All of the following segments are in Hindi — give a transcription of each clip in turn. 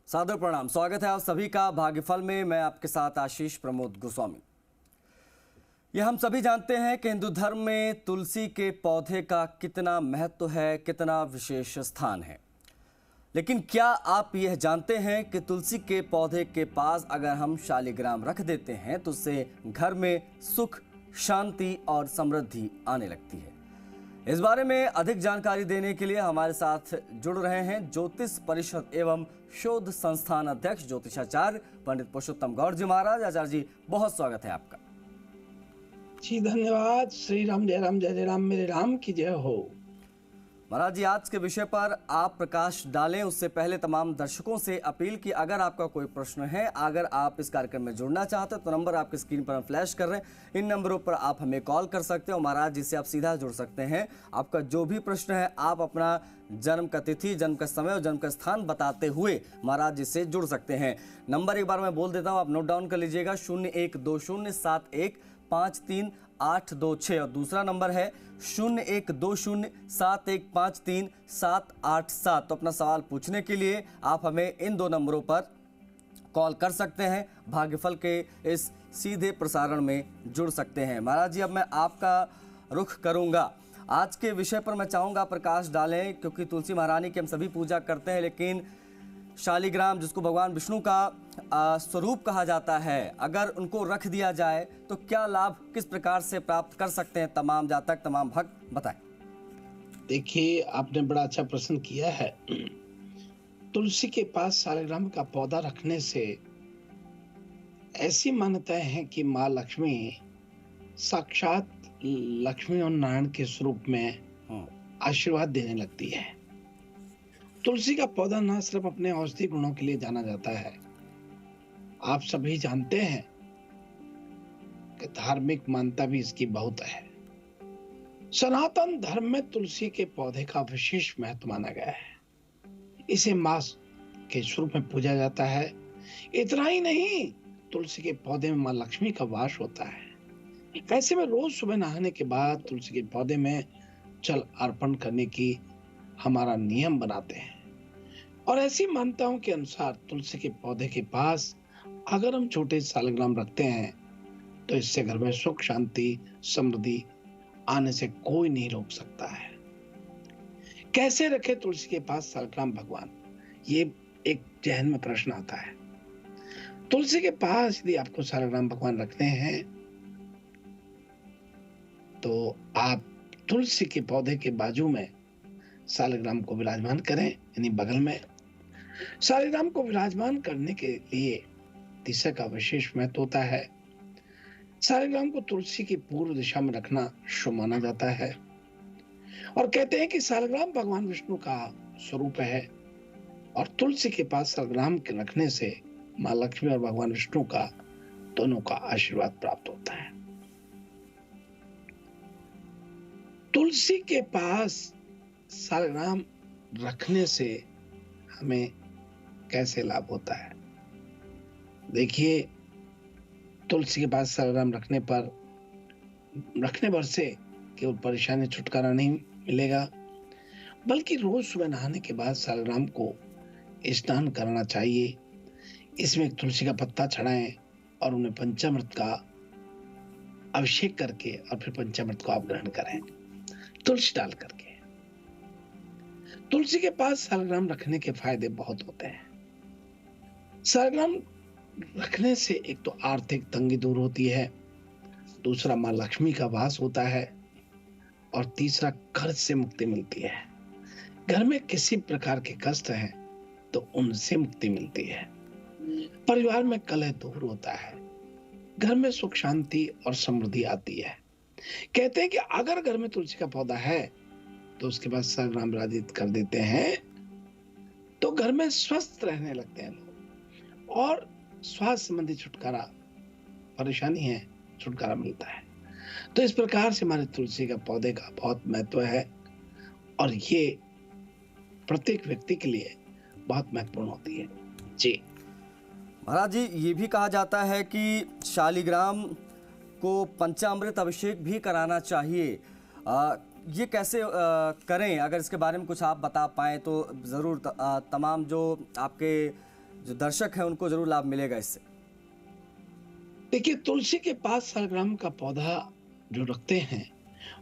सादर प्रणाम। स्वागत है आप सभी का भाग्यफल में। मैं आपके साथ आशीष प्रमोद गोस्वामी। यह हम सभी जानते हैं कि हिंदू धर्म में तुलसी के पौधे का कितना महत्व है, कितना विशेष स्थान है। लेकिन क्या आप यह जानते हैं कि तुलसी के पौधे के पास अगर हम शालिग्राम रख देते हैं तो उससे घर में सुख, शांति और समृद्धि आने लगती है। इस बारे में अधिक जानकारी देने के लिए हमारे साथ जुड़ रहे हैं ज्योतिष परिषद एवं शोध संस्थान अध्यक्ष ज्योतिषाचार्य पंडित पुरुषोत्तम गौर जी महाराज। आचार्य जी, बहुत स्वागत है आपका। जी धन्यवाद। श्री राम जय राम, जय जय राम, मेरे राम की जय हो। महाराज जी, आज के विषय पर आप प्रकाश डालें उससे पहले तमाम दर्शकों से अपील कि अगर आपका कोई प्रश्न है, अगर आप इस कार्यक्रम में जुड़ना चाहते हैं तो नंबर आपकी स्क्रीन पर हम फ्लैश कर रहे हैं। इन नंबरों पर आप हमें कॉल कर सकते हो। महाराज जी से आप सीधा जुड़ सकते हैं। आपका जो भी प्रश्न है आप अपना जन्म का तिथि, जन्म का समय और जन्म का स्थान बताते हुए महाराज जी से जुड़ सकते हैं। नंबर एक बार मैं बोल देता हूँ, आप नोट डाउन कर लीजिएगा। 0120713826 और दूसरा नंबर है 012071533787। तो अपना सवाल पूछने के लिए आप हमें इन दो नंबरों पर कॉल कर सकते हैं। भाग्यफल के इस सीधे प्रसारण में जुड़ सकते हैं। महाराज जी, अब मैं आपका रुख करूंगा। आज के विषय पर मैं चाहूंगा प्रकाश डालें, क्योंकि तुलसी महारानी की हम सभी पूजा करते हैं, लेकिन शालिग्राम जिसको भगवान विष्णु का स्वरूप कहा जाता है, अगर उनको रख दिया जाए तो क्या लाभ किस प्रकार से प्राप्त कर सकते हैं तमाम जातक, तमाम भक्त, बताएं। देखिए, आपने बड़ा अच्छा प्रश्न किया है। तुलसी के पास शालिग्राम का पौधा रखने से ऐसी मान्यताएं हैं कि माँ लक्ष्मी साक्षात लक्ष्मी और नारायण के स्वरूप में आशीर्वाद देने लगती है। तुलसी का पौधा न सिर्फ अपने औषधि गुणों के लिए जाना जाता है, आप सभी जानते हैं कि धार्मिक मान्यता भी इसकी बहुत है। सनातन धर्म में तुलसी के पौधे का विशेष महत्व माना गया है। इसे मां के स्वरूप में पूजा जाता है। इतना ही नहीं, तुलसी के पौधे में मां लक्ष्मी का वास होता है। ऐसे में रोज सुबह नहाने के बाद तुलसी के पौधे में जल अर्पण करने की हमारा नियम बनाते हैं। और ऐसी मान्यताओं के अनुसार तुलसी के पौधे के पास अगर हम छोटे शालिग्राम रखते हैं तो इससे घर में सुख, शांति, समृद्धि आने से कोई नहीं रोक सकता है। कैसे रखे तुलसी के पास शालिग्राम भगवान, ये एक जहन में प्रश्न आता है। तुलसी के पास यदि आपको शालिग्राम भगवान रखने हैं तो आप तुलसी के पौधे के बाजू में शालिग्राम को विराजमान करें, यानी बगल में। शालिग्राम को विराजमान करने के लिए दिशा का विशेष महत्व होता है। शालिग्राम को तुलसी की पूर्व दिशा में रखना शुभ माना जाता है और कहते हैं कि शालिग्राम भगवान विष्णु का स्वरूप है और तुलसी के पास शालिग्राम के रखने से मां लक्ष्मी और भगवान विष्णु का दोनों का आशीर्वाद प्राप्त होता है। तुलसी के पास शालिग्राम रखने से हमें कैसे लाभ होता है? देखिए, तुलसी के पास शालिग्राम रखने भर से केवल परेशानी छुटकारा नहीं मिलेगा, बल्कि रोज सुबह नहाने के बाद शालिग्राम को स्नान करना चाहिए। इसमें एक तुलसी का पत्ता चढ़ाएं और उन्हें पंचामृत का अभिषेक करके और फिर पंचामृत को आप ग्रहण करें तुलसी डाल करके। तुलसी के पास शालिग्राम रखने के फायदे बहुत होते हैं। शालिग्राम रखने से एक तो आर्थिक तंगी दूर होती है, दूसरा मां लक्ष्मी का वास होता है और तीसरा कर्ज से मुक्ति मिलती है। घर में किसी प्रकार के कष्ट हैं तो उनसे मुक्ति मिलती है। परिवार में कलह दूर होता है। घर में सुख, शांति और समृद्धि आती है। कहते हैं कि अगर घर में तुलसी का पौधा है तो उसके बाद शालिग्राम विराजित कर देते हैं तो घर में स्वस्थ रहने लगते हैं लोग और स्वास्थ्य संबंधी छुटकारा, परेशानी है, छुटकारा मिलता है। तो इस प्रकार से हमारे तुलसी का पौधे का बहुत महत्व है और ये प्रत्येक व्यक्ति के लिए बहुत महत्वपूर्ण होती है। जी महाराज जी, ये भी कहा जाता है कि शालिग्राम को पंचामृत अभिषेक भी कराना चाहिए। ये कैसे करें? अगर इसके बारे में कुछ आप बता पाएं तो ज़रूर। तमाम जो आपके जो दर्शक हैं उनको जरूर लाभ मिलेगा इससे। देखिए, तुलसी के पास सालग्राम का पौधा जो रखते हैं,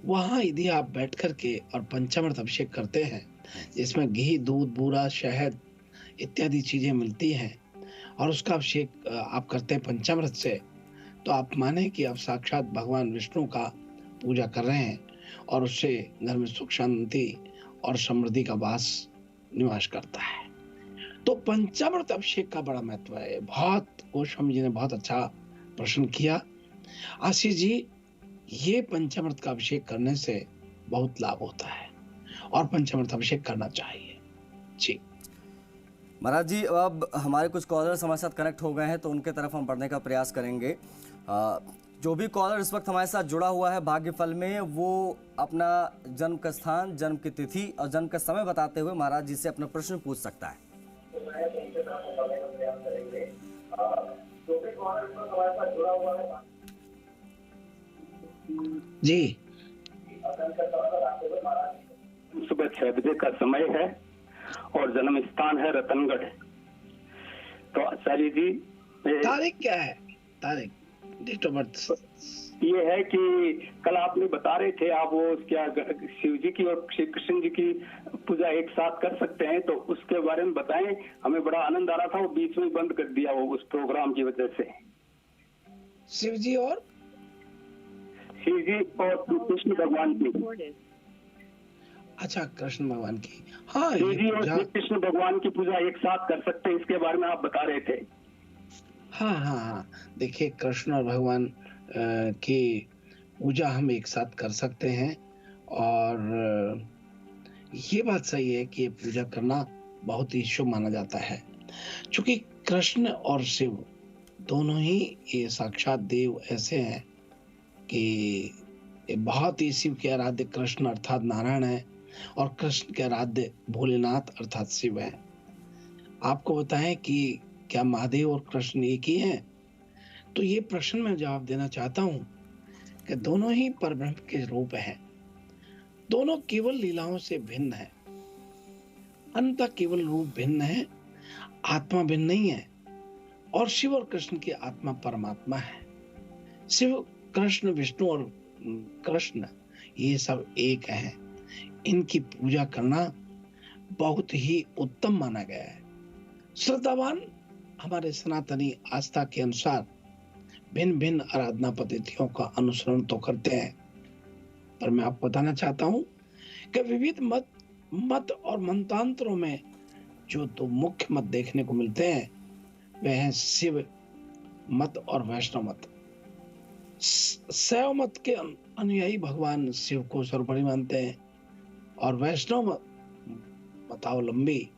वहां यदि आप बैठ करके और पंचामृत अभिषेक करते हैं, जिसमें घी, दूध, बूरा, शहद इत्यादि चीजें मिलती हैं, और उसका अभिषेक आप करते हैं पंचामृत से, तो आप माने कि आप साक्षात भगवान विष्णु का पूजा कर रहे हैं, और उससे घर में सुख, शांति और समृद्धि का वास निवास करता है। तो पंचामृत अभिषेक का बड़ा महत्व है। बहुत गोस्वामी जी ने बहुत अच्छा प्रश्न किया। आशीष जी, ये पंचामृत का अभिषेक करने से बहुत लाभ होता है और पंचामृत अभिषेक करना चाहिए जी। महाराज जी, अब हमारे कुछ कॉलर्स हमारे साथ कनेक्ट हो गए हैं, तो उनके तरफ हम बढ़ने का प्रयास करेंगे। जो भी कॉलर इस वक्त हमारे साथ जुड़ा हुआ है भाग्यफल में, वो अपना जन्म का स्थान, जन्म की तिथि और जन्म का समय बताते हुए महाराज जी से अपना प्रश्न पूछ सकता है। जी, सुबह 6 बजे का समय है और जन्म स्थान है रतनगढ़। तो आचार्य जी, तारीख क्या है? तारीख, डेट ऑफ बर्थ ये है कि कल आपने बता रहे थे आप वो क्या शिव जी की और श्री कृष्ण जी की पूजा एक साथ कर सकते हैं, तो उसके बारे में बताएं। हमें बड़ा आनंद आ रहा था, वो बीच में बंद कर दिया वो उस प्रोग्राम की वजह से। शिव जी और कृष्ण भगवान की। अच्छा, कृष्ण भगवान की। हाँ, शिव जी और श्री कृष्ण भगवान की पूजा एक साथ कर सकते हैं, इसके बारे में आप बता रहे थे। हाँ, देखिए, कृष्ण और भगवान की पूजा हम एक साथ कर सकते हैं, और ये बात सही है कि ये पूजा करना बहुत ही शुभ माना जाता है, क्योंकि कृष्ण और शिव दोनों ही ये साक्षात देव ऐसे हैं कि ये बहुत ही शिव के आराध्य कृष्ण अर्थात नारायण है, और कृष्ण के आराध्य भोलेनाथ अर्थात शिव है। आपको बताएं कि क्या महादेव और कृष्ण एक ही हैं? तो ये प्रश्न में जवाब देना चाहता हूं कि दोनों ही परब्रह्म के रूप हैं। दोनों केवल लीलाओं से भिन्न है, अंततः केवल रूप भिन्न है, आत्मा भिन्न नहीं है। और शिव और कृष्ण की आत्मा परमात्मा है। शिव, कृष्ण, विष्णु और कृष्ण ये सब एक हैं। इनकी पूजा करना बहुत ही उत्तम माना गया है। श्रद्धावान हमारे सनातनी आस्था के अनुसार भिन्न भिन्न आराधना पद्धतियों का अनुसरण तो करते हैं, पर मैं आपको बताना चाहता हूं कि विविध मत और मंतांतरों में जो दो मुख्य मत देखने को मिलते हैं वे हैं शिव मत और वैष्णव मत। शैव मत के अनुयायी भगवान शिव को सर्वोपरि मानते हैं, और वैष्णव मतावलंबी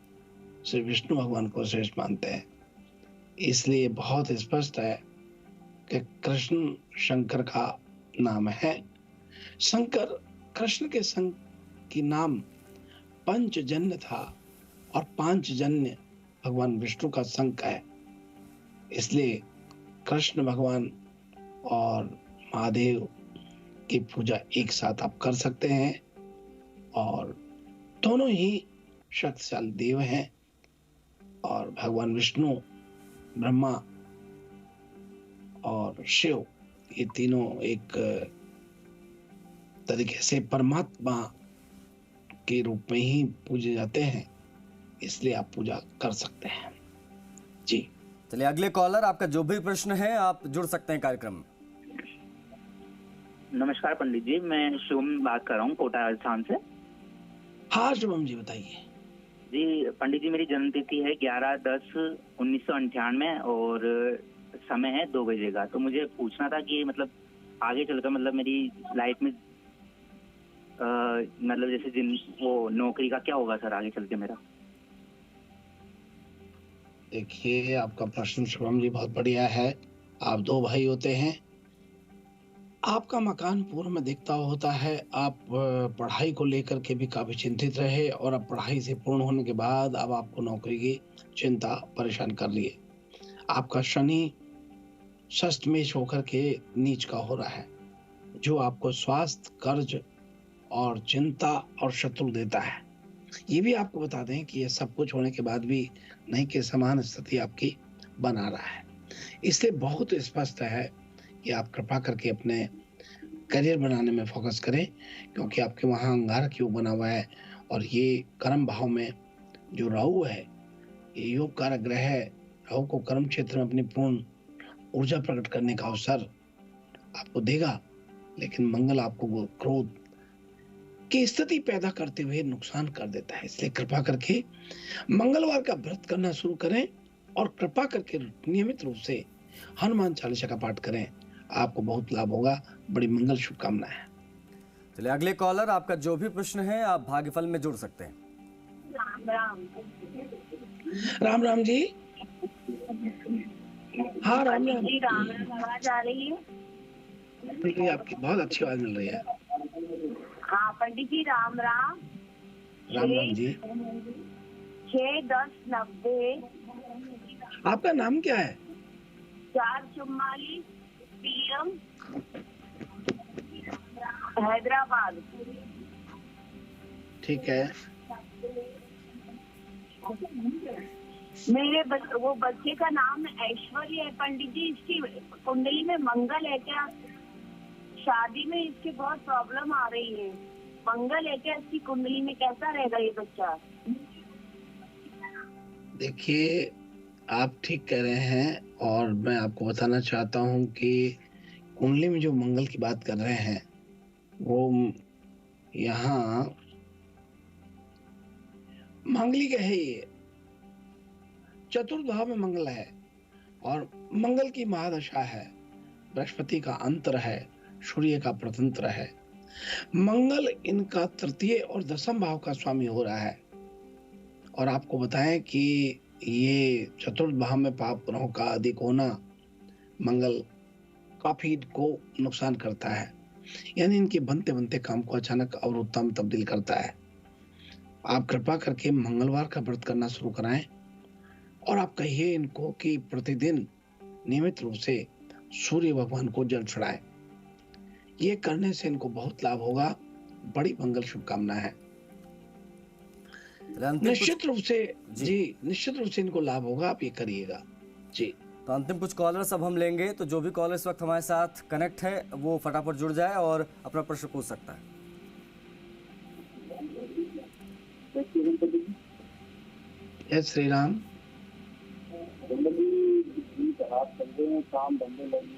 श्री विष्णु भगवान को श्रेष्ठ मानते हैं। इसलिए बहुत स्पष्ट है कि कृष्ण शंकर का नाम है। शंकर कृष्ण के संग की नाम पंचजन्य था, और पांचजन्य भगवान विष्णु का संग है। इसलिए कृष्ण भगवान और महादेव की पूजा एक साथ आप कर सकते हैं, और दोनों ही शक्तिशाली देव हैं। और भगवान विष्णु, ब्रह्मा और शिव ये तीनों एक तरीके से परमात्मा के रूप में ही पूजे जाते हैं, इसलिए आप पूजा कर सकते हैं जी। चलिए, अगले कॉलर, आपका जो भी प्रश्न है आप जुड़ सकते हैं कार्यक्रम में। नमस्कार पंडित जी, मैं शुभम बात कर रहा हूँ कोटा राजस्थान से। हाँ शुभम जी, बताइए। जी पंडित जी, मेरी जन्म तिथि है 11/10/1998 और समय है 2 बजे का। तो मुझे पूछना था कि मतलब आगे चलकर मतलब मेरी लाइफ में मतलब जैसे वो नौकरी का क्या होगा सर आगे चल के मेरा? देखिए, आपका प्रश्न शुभम जी बहुत बढ़िया है। आप 2 भाई होते हैं, आपका मकान पूर्व में दिखता होता है। आप पढ़ाई को लेकर के भी काफी चिंतित रहे, और अब पढ़ाई से पूर्ण होने के बाद अब आपको नौकरी की चिंता परेशान कर रही है। आपका शनि षष्ठमेश होकर के नीच का हो रहा है, जो आपको स्वास्थ्य, कर्ज और चिंता और शत्रु देता है। ये भी आपको बता दें कि ये सब कुछ होने के बाद भी नहीं के समान स्थिति आपकी बना रहा है। इसलिए बहुत स्पष्ट है कि आप कृपा करके अपने करियर बनाने में फोकस करें, क्योंकि आपके वहाँ अंगारक योग बना हुआ है और ये कर्म भाव में जो राहु है, ये योग कारक ग्रह है। राहु को कर्म क्षेत्र में अपनी पूर्ण ऊर्जा प्रकट करने का अवसर आपको देगा, लेकिन मंगल आपको वो क्रोध की स्थिति पैदा करते हुए नुकसान कर देता है। इसलिए कृपा करके मंगलवार का व्रत करना शुरू करें और कृपा करके नियमित रूप से हनुमान चालीसा का पाठ करें। आपको बहुत लाभ होगा। बड़ी मंगल शुभकामनाएं। चलिए अगले कॉलर, आपका जो भी प्रश्न है आप भाग्यफल में जुड़ सकते हैं। राम राम जी। हाँ राम राम जी। राम आवाज आ रही है? जी आपकी बहुत अच्छी आवाज मिल रही है। हाँ पंडित जी राम राम। राम राम जी। 6-10-90 आपका नाम क्या है? 444 PM हैदराबाद। ठीक है। मेरे वो बच्चे का नाम ऐश्वर्य है पंडित जी। इसकी कुंडली में मंगल है क्या? शादी में इसकी बहुत प्रॉब्लम आ रही है। मंगल है क्या इसकी कुंडली में? कैसा रहेगा ये बच्चा? देखिए आप ठीक कह रहे हैं और मैं आपको बताना चाहता हूं कि कुंडली में जो मंगल की बात कर रहे हैं वो यहाँ मांगलिक है। ये चतुर्थ भाव में मंगल है और मंगल की महादशा है। बृहस्पति का अंतर है, सूर्य का प्रतंत्र है। मंगल इनका तृतीय और दसम भाव का स्वामी हो रहा है। और आपको बताएं कि ये चतुर्थ भाव में पाप ग्रहों का अधिक होना मंगल काफी को नुकसान करता है, यानी इनके बनते बनते काम को अचानक अवरुद्धता में तब्दील करता है। आप कृपा करके मंगलवार का व्रत करना शुरू कराएं और आप कहिए इनको कि प्रतिदिन नियमित रूप से सूर्य भगवान को जल चढ़ाएं। ये करने से इनको बहुत लाभ होगा। बड़ी मंगल शुभकामना है। निश्चित रूप से जी निश्चित रूप से इनको लाभ होगा। आप ये करिएगा जी। तो अंतिम कुछ कॉलर्स अब हम लेंगे, तो जो भी कॉलर इस वक्त हमारे साथ कनेक्ट है वो फटाफट जुड़ जाए और अपना प्रश्न पूछ सकता है। जय श्री राम। काम धंधे लगे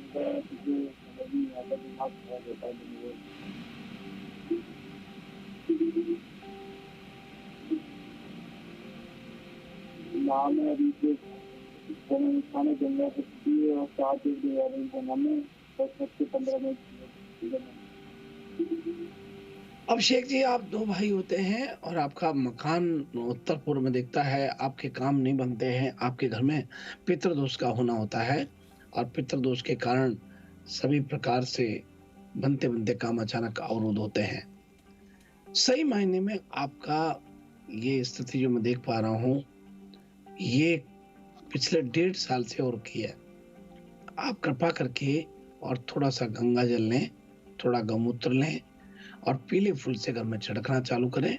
नाम है अभी जो खाने जंगल और 7 हमें 15 मिनट। अभिषेक जी आप 2 भाई होते हैं और आपका मकान उत्तर पूर्व में दिखता है। आपके काम नहीं बनते हैं। आपके घर में पितृदोष का होना होता है और पितृदोष के कारण सभी प्रकार से बनते बनते काम अचानक अवरुद्ध होते हैं। सही मायने में आपका ये स्थिति जो मैं देख पा रहा हूँ ये पिछले 1.5 साल से हो रखी है। आप कृपा करके और थोड़ा सा गंगा जल लें, थोड़ा गौमूत्र लें और पीले फूल से घर में छिड़कना चालू करें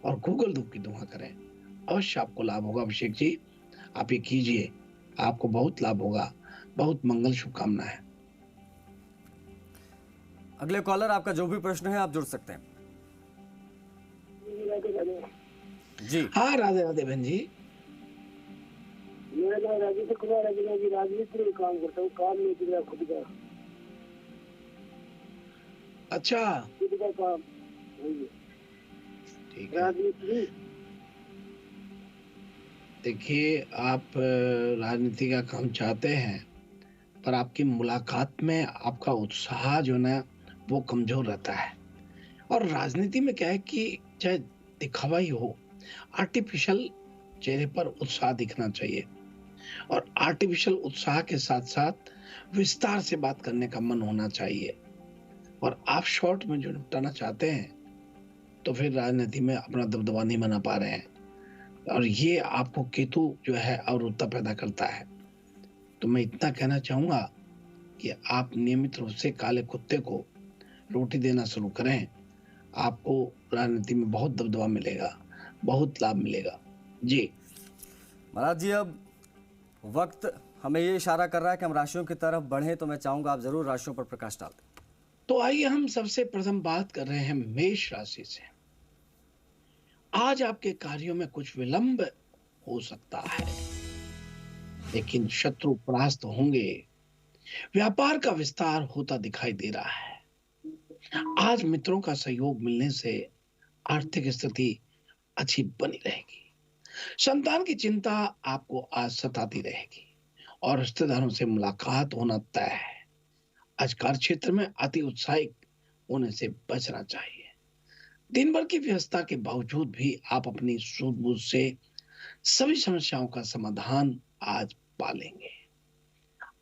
और गूगल धूप की धुआं करें। अवश्य आपको लाभ होगा। अभिषेक जी आप ये कीजिए, आपको बहुत लाभ होगा। बहुत मंगल शुभकामना है। अगले कॉलर, आपका जो भी प्रश्न है आप जुड़ सकते हैं जी। हाँ राधे राधे बहन जी। मैं राजेश कुमार राजनीति में काम करता हूँ। काम नहीं किया खुद का। अच्छा खुद का काम ठीक है। राजनीति। देखिए आप राजनीति का काम चाहते हैं पर आपकी मुलाकात में आपका उत्साह जो ना वो कमजोर रहता है। और राजनीति में क्या है कि चाहे दिखावा ही हो, आर्टिफिशियल चेहरे पर उत्साह दिखना चाहिए और आर्टिफिशियल उत्साह के साथ साथ विस्तार से बात करने का मन होना चाहिए। और आप शॉर्ट में जो निपटाना चाहते हैं तो फिर राजनीति में अपना दबदबा नहीं बना पा रहे हैं और ये आपको केतु जो है अवरुद्धता पैदा करता है। तो मैं इतना कहना चाहूंगा कि आप नियमित रूप से काले कुत्ते को रोटी देना शुरू करें। आपको राजनीति में बहुत दबदबा मिलेगा। बहुत लाभ मिलेगा। जी महाराज जी, अब वक्त हमें ये इशारा कर रहा है कि हम राशियों की तरफ बढ़ें, तो मैं चाहूंगा आप जरूर राशियों पर प्रकाश डाल दें। तो आइए हम सबसे प्रथम बात कर रहे हैं मेष राशि से। आज आपके कार्यों में कुछ विलंब हो सकता है, लेकिन शत्रु परास्त होंगे। व्यापार का विस्तार होता दिखाई दे रहा है। आज मित्रों का सहयोग मिलने से आर्थिक स्थिति अच्छी बनी रहेगी। संतान की चिंता आपको आज सताती रहेगी और रिश्तेदारों से मुलाकात होना तय है। आज कार्य क्षेत्र में अति उत्साहित होने से बचना चाहिए। दिन भर की व्यस्तता के बावजूद भी आप अपनी सूझबूझ से सभी समस्याओं का समाधान आज पालेंगे।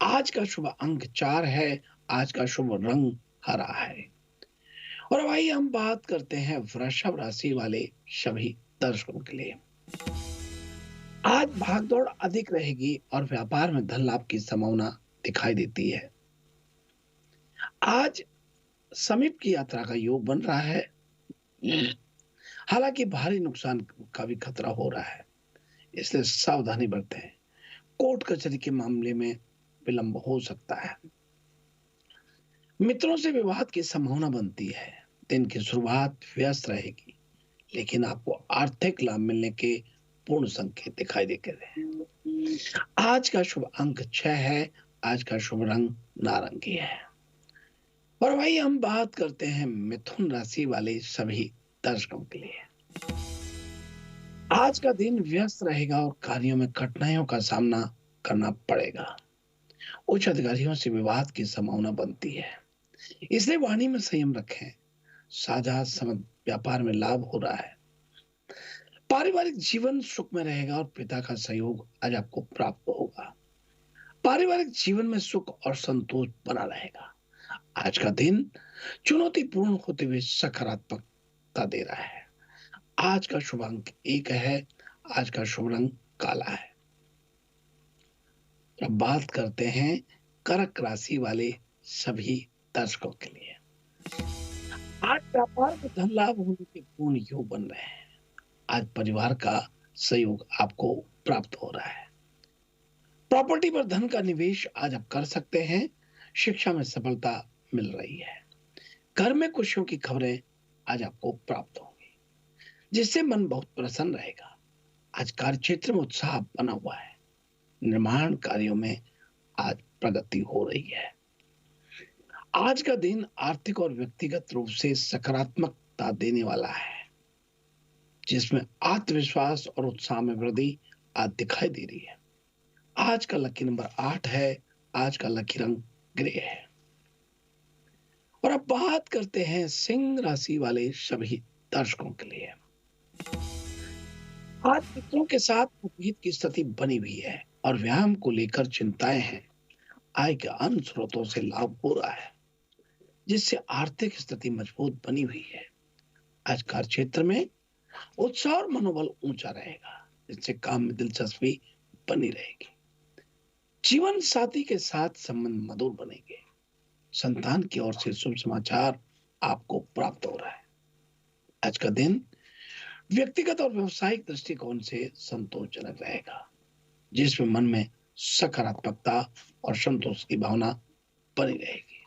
आज का शुभ अंक 4 है। आज का शुभ रंग हरा है। और अब आइए हम बात करते हैं वृषभ राशि वाले सभी दर्शकों के लिए। आज भागदौड़ अधिक रहेगी और व्यापार में धन लाभ की संभावना दिखाई देती है। आज समीप की यात्रा का योग बन रहा है। हालांकि भारी नुकसान का भी खतरा हो रहा है, इसलिए सावधानी बरतें। कोर्ट कचहरी के मामले में विलंब हो सकता है। मित्रों से विवाद की संभावना बनती है। दिन की शुरुआत व्यस्त रहेगी, लेकिन आपको आर्थिक लाभ मिलने के पूर्ण संकेत दिखाई देते हैं। आज का शुभ अंक 6 है। आज का शुभ रंग नारंगी है। और भाई हम बात करते हैं मिथुन राशि वाले सभी दर्शकों के लिए। आज का दिन व्यस्त रहेगा और कार्यों में कठिनाइयों का सामना करना पड़ेगा। उच्च अधिकारियों से विवाद की संभावना बनती है, इसलिए वाणी में संयम रखें। साझा समझ व्यापार में लाभ हो रहा है। पारिवारिक जीवन सुख में रहेगा और पिता का सहयोग आज आपको प्राप्त होगा। पारिवारिक जीवन में सुख और संतोष बना रहेगा। आज का दिन चुनौतीपूर्ण होते हुए सकारात्मकता दे रहा है। आज का शुभ अंक 1 है। आज का शुभ रंग काला है। अब बात करते हैं कर्क राशि वाले सभी दर्शकों के लिए। आज व्यापार में धन लाभ होने के पूर्ण योग बन रहे हैं। आज परिवार का सहयोग आपको प्राप्त हो रहा है। प्रॉपर्टी पर धन का निवेश आज आप कर सकते हैं। शिक्षा में सफलता मिल रही है। घर में खुशियों की खबरें आज आपको प्राप्त होंगी, जिससे मन बहुत प्रसन्न रहेगा। आज कार्य क्षेत्र में उत्साह बना हुआ है। निर्माण कार्यों में आज प्रगति हो रही है। आज का दिन आर्थिक और व्यक्तिगत रूप से सकारात्मकता देने वाला है, जिसमें आत्मविश्वास और उत्साह में वृद्धि आज दिखाई दे रही है। आज का लकी नंबर 8 है। आज का लकी रंग ग्रे है। और अब बात करते हैं सिंह राशि वाले सभी दर्शकों के लिए। आज मित्रों के साथ मतभेद की स्थिति बनी हुई है और व्यायाम को लेकर चिंताएं हैं। आय के अन्य स्रोतों से लाभ हो रहा है, जिससे आर्थिक स्थिति मजबूत बनी हुई है। आज कार्य क्षेत्र में उत्साह और मनोबल ऊंचा रहेगा, जिससे काम में दिलचस्पी बनी रहेगी। जीवन साथी के साथ संबंध मधुर बनेंगे। संतान की ओर से शुभ समाचार आपको प्राप्त हो रहा है। आज का दिन व्यक्तिगत और व्यवसायिक दृष्टिकोण से संतोषजनक रहेगा, जिसमें मन में सकारात्मकता और संतोष की भावना बनी रहेगी।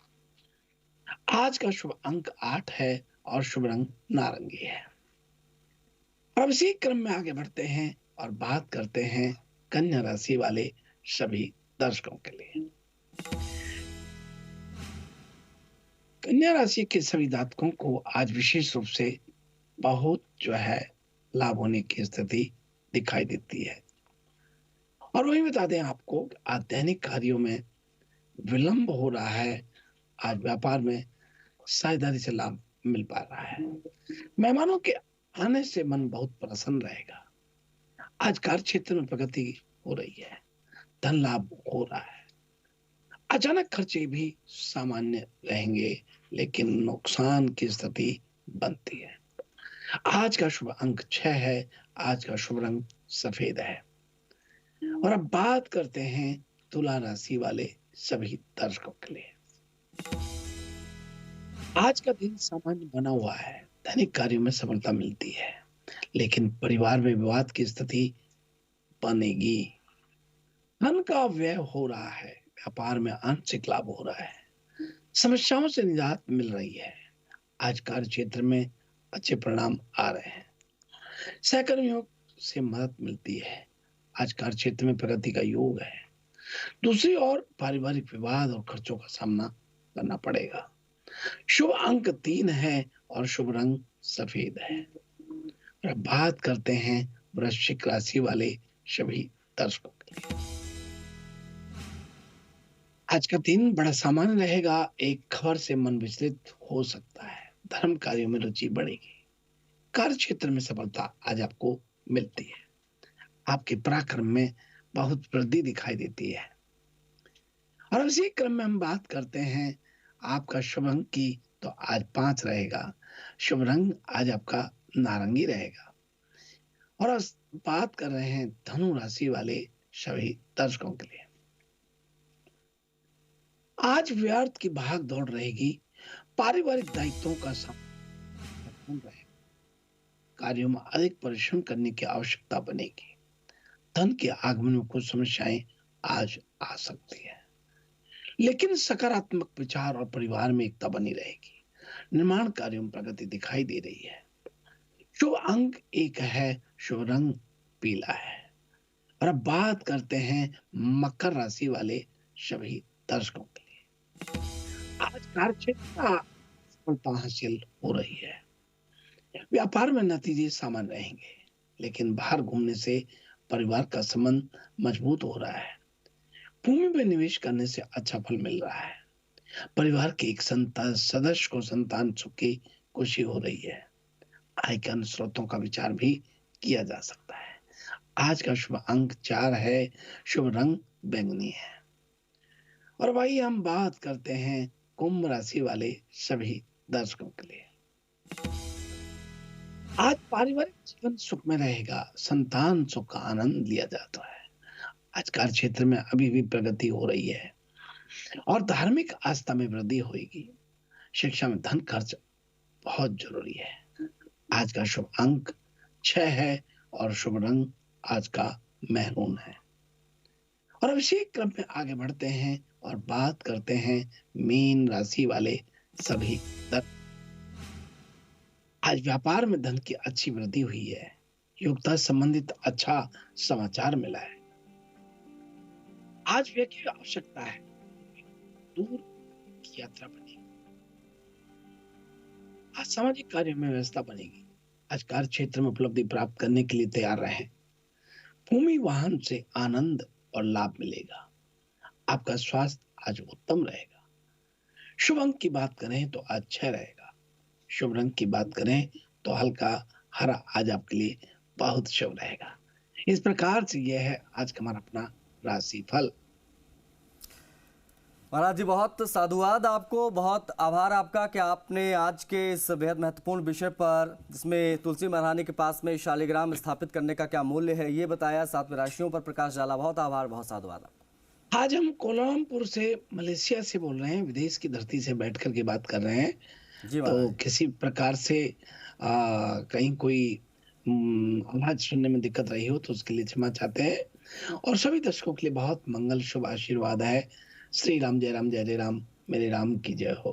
आज का शुभ अंक 8 है और शुभ रंग नारंगी है। अब इसी क्रम में आगे बढ़ते हैं और बात करते हैं कन्या राशि वाले सभी दर्शकों के लिए। कन्या राशि के सभी जातकों को आज विशेष रूप से बहुत लाभ होने की स्थिति दिखाई देती है। और वही बता दें आपको, आज दैनिक कार्यों में विलंब हो रहा है। आज व्यापार में साझेदारी से लाभ मिल पा रहा है। मेहमानों के आने से मन बहुत प्रसन्न रहेगा। आज कार्य क्षेत्र में प्रगति हो रही है। धन लाभ हो रहा है। अचानक खर्चे भी सामान्य रहेंगे, लेकिन नुकसान की स्थिति बनती है। आज का शुभ अंक 6 है। आज का शुभ रंग सफेद है। और अब बात करते हैं तुला राशि वाले सभी दर्शकों के लिए। आज का दिन सामान्य बना हुआ है। दैनिक कार्यों में सफलता मिलती है, लेकिन परिवार में विवाद की स्थिति बनेगी। धन का व्यय हो रहा है, व्यापार में आंशिक लाभ हो रहा है, समस्याओं से निजात मिल रही है। आज कार्य क्षेत्र में अच्छे परिणाम आ रहे हैं, सहकर्मियों से मदद मिलती है। आज कार्य क्षेत्र में प्रगति का योग है। दूसरी ओर पारिवारिक विवाद और खर्चों का सामना करना पड़ेगा। शुभ अंक 3 है और शुभ रंग सफेद है। और अब बात करते हैं वृश्चिक राशि वाले सभी दर्शकों के लिए। आज का दिन बड़ा सामान्य रहेगा। एक खबर से मन विचलित हो सकता है। धर्म कार्यों में रुचि बढ़ेगी। कार्य क्षेत्र में सफलता आज आपको मिलती है। आपके पराक्रम में बहुत वृद्धि दिखाई देती है। और इसी क्रम में हम बात करते हैं आपका शुभ अंक की, तो आज 5 रहेगा। शुभ रंग आज आपका नारंगी रहेगा। और अब बात कर रहे हैं धनु राशि वाले सभी दर्शकों के लिए। आज व्यर्थ की भाग दौड़ रहेगी। पारिवारिक दायित्वों का सामना रहेगा। कार्यों में अधिक परिश्रम करने की आवश्यकता बनेगी। धन के आगमन में कुछ समस्याएं आज आ सकती है, लेकिन सकारात्मक विचार और परिवार में एकता बनी रहेगी। निर्माण कार्यों में प्रगति दिखाई दे रही है। शुभ अंक 1 है, शुभ रंग पीला है। और अब बात करते हैं मकर राशि वाले सभी दर्शकों के लिए। आज कार्य क्षेत्र में सफलता हासिल हो रही है। व्यापार में नतीजे सामान्य रहेंगे, लेकिन बाहर घूमने से परिवार का संबंध मजबूत हो रहा है। भूमि में निवेश करने से अच्छा फल मिल रहा है। परिवार के एक सदस्य को संतान सुख की खुशी हो रही है। आय के अन्य स्रोतों का विचार भी किया जा सकता है। आज का शुभ अंक 4 है, शुभ रंग बैंगनी है। और भाई हम बात करते हैं कुंभ राशि वाले सभी दर्शकों के लिए। आज पारिवारिक जीवन सुख में रहेगा। संतान सुख का आनंद लिया जाता है। आज कार्य क्षेत्र में अभी भी प्रगति हो रही है और धार्मिक आस्था में वृद्धि होगी। शिक्षा में धन खर्च बहुत जरूरी है। आज का शुभ अंक 6 है और शुभ रंग आज का मैरून है। और अब इसी क्रम में आगे बढ़ते हैं और बात करते हैं मीन राशि वाले सभी दर्शक। आज व्यापार में धन की अच्छी वृद्धि हुई है। योग्यता संबंधित अच्छा समाचार मिला है। आज व्यय की आवश्यकता है। दूर की यात्रा बनेगी। आज सामाजिक कार्य में व्यवस्था बनेगी। आज कार्य क्षेत्र में उपलब्धि प्राप्त करने के लिए तैयार रहें। भूमि वाहन से आनंद और लाभ मिलेगा। आपका स्वास्थ्य आज उत्तम रहेगा। शुभ अंक की बात करें तो आज 6 रहेगा। शुभ रंग की बात करें तो हल्का हरा आज आपके लिए बहुत शुभ रहेगा। इस प्रकार से यह है आज का हमारा अपना राशि फल। महाराज जी बहुत साधुवाद आपको, बहुत आभार आपका कि आपने आज के इस बेहद महत्वपूर्ण विषय पर, जिसमें तुलसी महारानी के पास में शालिग्राम स्थापित करने का क्या मूल्य है, ये बताया, साथ में राशियों पर प्रकाश डाला। बहुत आभार, बहुत साधुवाद। आज हम कोलालमपुर से, मलेशिया से बोल रहे हैं। विदेश की धरती से बैठ कर के बात कर रहे हैं। तो किसी प्रकार से कहीं कोई आवाज सुनने में दिक्कत रही हो तो उसके लिए क्षमा चाहते हैं। और सभी दर्शकों के लिए बहुत मंगल शुभ आशीर्वाद है। श्री राम जय राम, जय जय राम, मेरे राम की जय हो।